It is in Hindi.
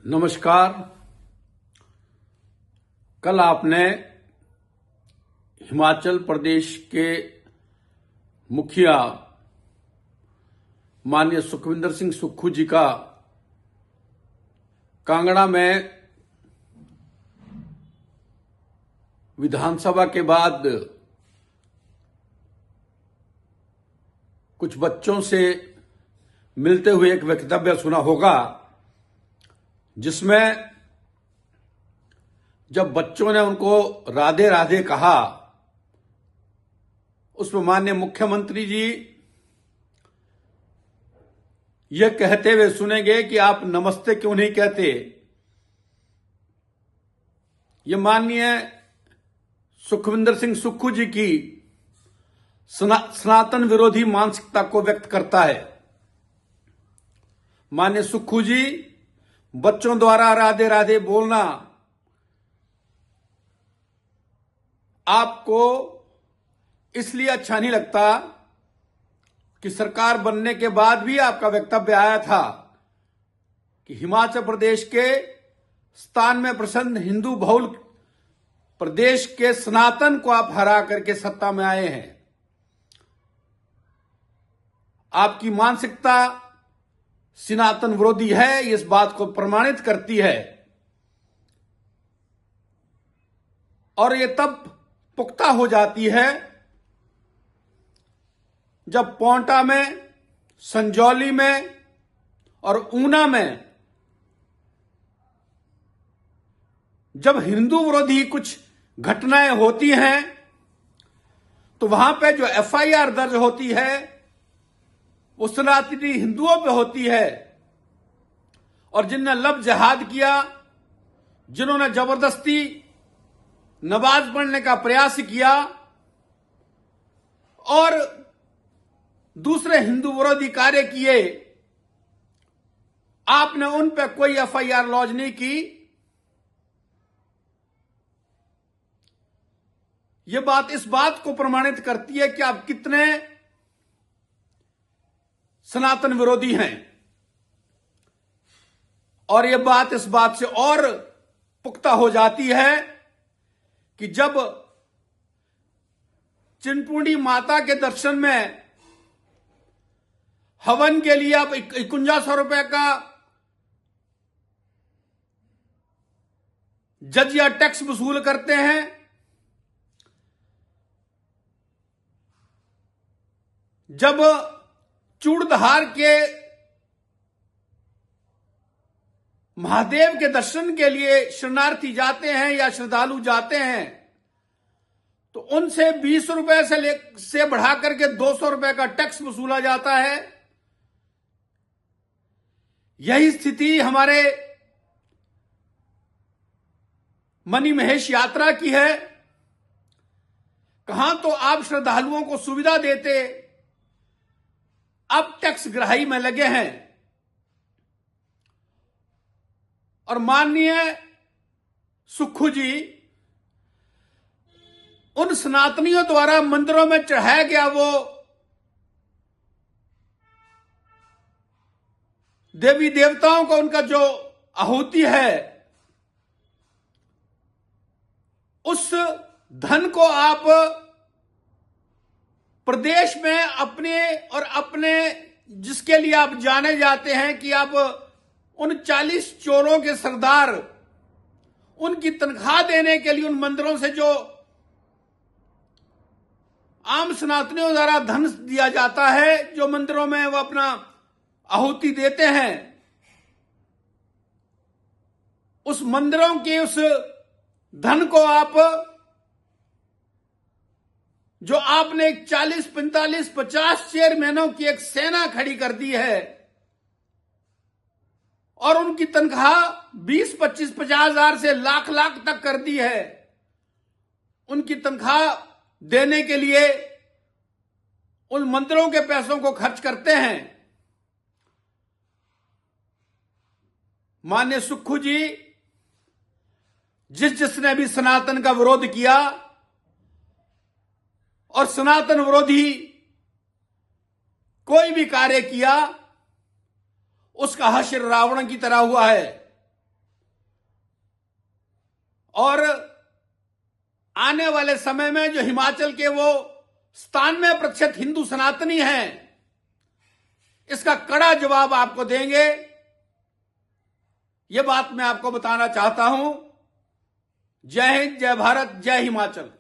नमस्कार। कल आपने हिमाचल प्रदेश के मुखिया माननीय सुखविंदर सिंह सुक्खू जी का कांगड़ा में विधानसभा के बाद कुछ बच्चों से मिलते हुए एक वक्तव्य सुना होगा, जिसमें जब बच्चों ने उनको राधे राधे कहा, उसमें माननीय मुख्यमंत्री जी ये कहते हुए सुने गए कि आप नमस्ते क्यों नहीं कहते। ये माननीय सुखविंदर सिंह सुक्खू जी की सनातन विरोधी मानसिकता को व्यक्त करता है। माननीय सुक्खू जी, बच्चों द्वारा राधे राधे बोलना आपको इसलिए अच्छा नहीं लगता कि सरकार बनने के बाद भी आपका वक्तव्य आया था कि हिमाचल प्रदेश के स्थान में प्रसन्न हिंदू बहुल प्रदेश के सनातन को आप हरा करके सत्ता में आए हैं। आपकी मानसिकता सनातन विरोधी है, इस बात को प्रमाणित करती है। और ये तब पुख्ता हो जाती है जब पोंटा में, संजौली में और ऊना में जब हिंदू विरोधी कुछ घटनाएं होती हैं तो वहां पे जो एफआईआर दर्ज होती है वो सनातनी हिंदुओं पे होती है। और जिनने लब जिहाद किया, जिन्होंने जबरदस्ती नमाज पढ़ने का प्रयास किया और दूसरे हिंदू विरोधी कार्य किए, आपने उन पे कोई एफआईआर लॉन्च नहीं की। यह बात इस बात को प्रमाणित करती है कि आप कितने सनातन विरोधी हैं। और यह बात इस बात से और पुख्ता हो जाती है कि जब चिंतपूर्णी माता के दर्शन में हवन के लिए आप 5100 रुपए का जजिया टैक्स वसूल करते हैं, जब चूड़धार के महादेव के दर्शन के लिए शरणार्थी जाते हैं या श्रद्धालु जाते हैं तो उनसे 20 रुपए से बढ़ा करके 200 रुपए का टैक्स वसूला जाता है। यही स्थिति हमारे मणि महेश यात्रा की है। कहां तो आप श्रद्धालुओं को सुविधा देते, अब टैक्स ग्राही में लगे हैं। और माननीय सुक्खू जी, उन सनातनियों द्वारा मंदिरों में चढ़ाया गया वो देवी देवताओं को उनका जो आहुति है, उस धन को आप प्रदेश में अपने जिसके लिए आप जाने जाते हैं कि आप उन 40 चोरों के सरदार, उनकी तनख्वाह देने के लिए उन मंदिरों से जो आम सनातनियों द्वारा धन दिया जाता है, जो मंदिरों में वो अपना आहुति देते हैं, उस मंदिरों के उस धन को आप, जो आपने 40, 45, 50 चेयरमैनों की एक सेना खड़ी कर दी है और उनकी तनख्वाह 20, 25, 50 हजार से लाख लाख तक कर दी है, उनकी तनख्वाह देने के लिए उन मंदिरों के पैसों को खर्च करते हैं। माननीय सुक्खू जी, जिसने भी सनातन का विरोध किया और सनातन विरोधी कोई भी कार्य किया, उसका हश्र रावण की तरह हुआ है। और आने वाले समय में जो हिमाचल के वो 97% हिंदू सनातनी हैं, इसका कड़ा जवाब आपको देंगे। ये बात मैं आपको बताना चाहता हूं। जय हिंद, जय भारत, जय हिमाचल।